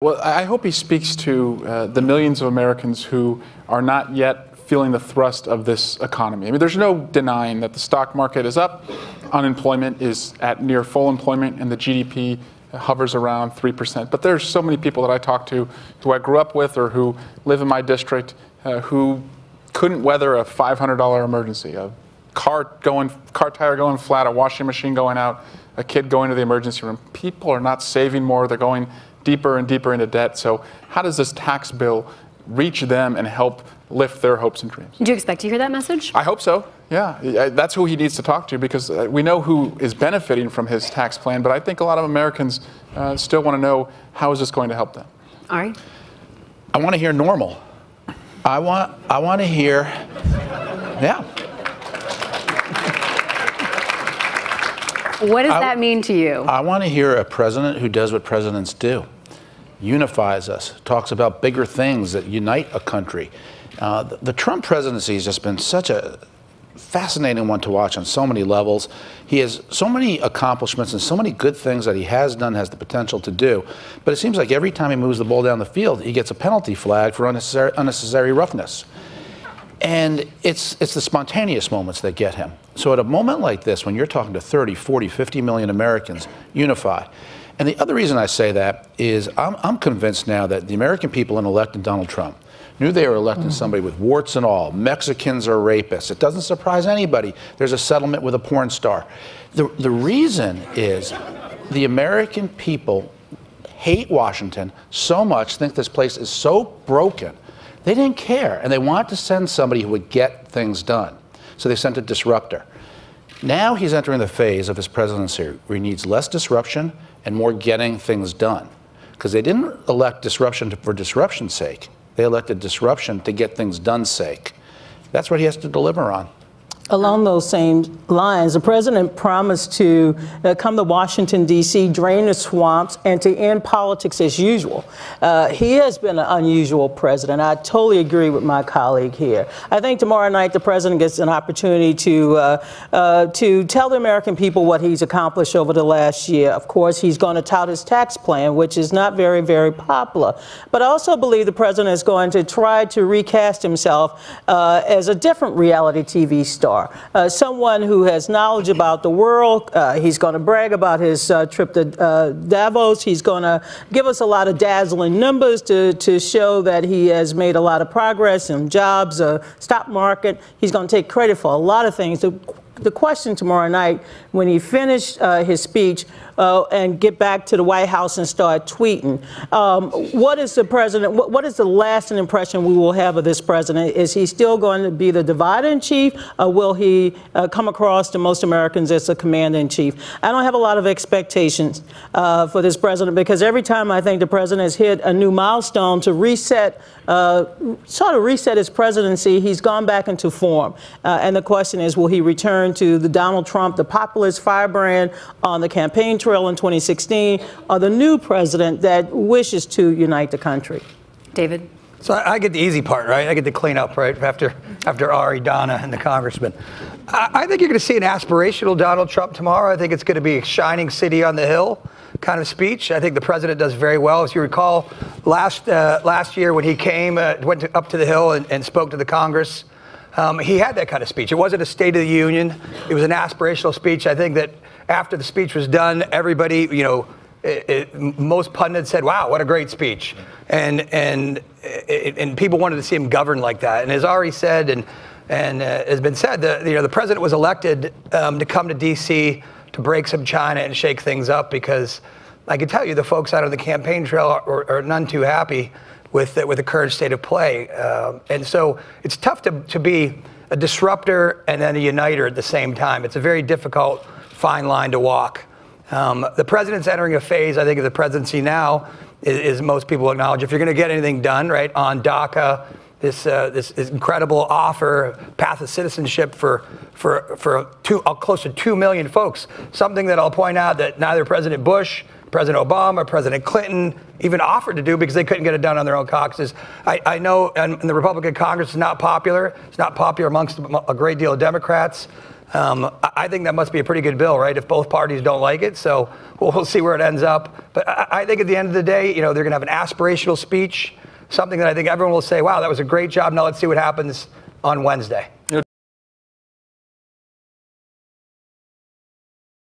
Well, I hope he speaks to the millions of Americans who are not yet feeling the thrust of this economy. I mean, there's no denying that the stock market is up, unemployment is at near full employment, and the GDP hovers around 3%. But there's so many people that I talk to who I grew up with or who live in my district who couldn't weather a $500 emergency, a car tire going flat, a washing machine going out, a kid going to the emergency room. People are not saving more, they're going deeper and deeper into debt. So how does this tax bill reach them and help lift their hopes and dreams? Do you expect to hear that message? I hope so, yeah. That's who he needs to talk to, because we know who is benefiting from his tax plan, but I think a lot of Americans still want to know, how is this going to help them? Ari? I want to hear normal. I want to hear, yeah. What does that mean to you? I want to hear a president who does what presidents do. Unifies us, talks about bigger things that unite a country. The Trump presidency has just been such a fascinating one to watch on so many levels. He has so many accomplishments and so many good things that he has done, has the potential to do. But it seems like every time he moves the ball down the field, he gets a penalty flag for unnecessary roughness. And it's the spontaneous moments that get him. So at a moment like this, when you're talking to 30, 40, 50 million Americans, unify. And the other reason I say that is I'm convinced now that the American people in electing Donald Trump knew they were electing somebody with warts and all. Mexicans are rapists. It doesn't surprise anybody. There's a settlement with a porn star. The reason is the American people hate Washington so much, think this place is so broken. They didn't care, and they wanted to send somebody who would get things done. So they sent a disruptor. Now he's entering the phase of his presidency where he needs less disruption and more getting things done. Because they didn't elect disruption for disruption's sake. They elected disruption to get things done's sake. That's what he has to deliver on. Along those same lines, the president promised to come to Washington, D.C., drain the swamps, and to end politics as usual. He has been an unusual president. I totally agree with my colleague here. I think tomorrow night the president gets an opportunity to tell the American people what he's accomplished over the last year. Of course, he's going to tout his tax plan, which is not very, very popular. But I also believe the president is going to try to recast himself as a different reality TV star. Someone who has knowledge about the world. He's going to brag about his trip to Davos. He's going to give us a lot of dazzling numbers to show that he has made a lot of progress in jobs, stock market. He's going to take credit for a lot of things. The question tomorrow night, when he finished his speech and get back to the White House and start tweeting, what is the president? What is the lasting impression we will have of this president? Is he still going to be the divider-in-chief, or will he come across to most Americans as a commander-in-chief? I don't have a lot of expectations for this president, because every time I think the president has hit a new milestone to reset, sort of reset his presidency, he's gone back into form. And the question is, will he return to the Donald Trump, the populist firebrand on the campaign trail in 2016, or the new president that wishes to unite the country? David? So I get the easy part, right? I get to clean up, right, after Ari, Donna, and the congressman. I think you're going to see an aspirational Donald Trump tomorrow. I think it's going to be a shining city on the hill kind of speech. I think the president does very well. As you recall, last year when he came, went up to the Hill and spoke to the Congress, he had that kind of speech. It wasn't a State of the Union. It was an aspirational speech. I think that after the speech was done, everybody, most pundits said, wow, what a great speech. And people wanted to see him govern like that. And as Ari said, and has been said, the president was elected to come to D.C. to break some China and shake things up, because I can tell you the folks out on the campaign trail are none too happy with the current state of play. And so it's tough to be a disruptor and then a uniter at the same time. It's a very difficult, fine line to walk. The president's entering a phase, I think, of the presidency now, is most people acknowledge, if you're going to get anything done, right, on DACA, this incredible offer, path of citizenship for close to 2 million folks, something that I'll point out that neither President Bush, President Obama, President Clinton even offered to do, because they couldn't get it done on their own caucuses. I know in the Republican Congress it's not popular. It's not popular amongst a great deal of Democrats. I think that must be a pretty good bill, right? If both parties don't like it, so we'll see where it ends up. But I think at the end of the day, they're going to have an aspirational speech, something that I think everyone will say, wow, that was a great job. Now let's see what happens on Wednesday.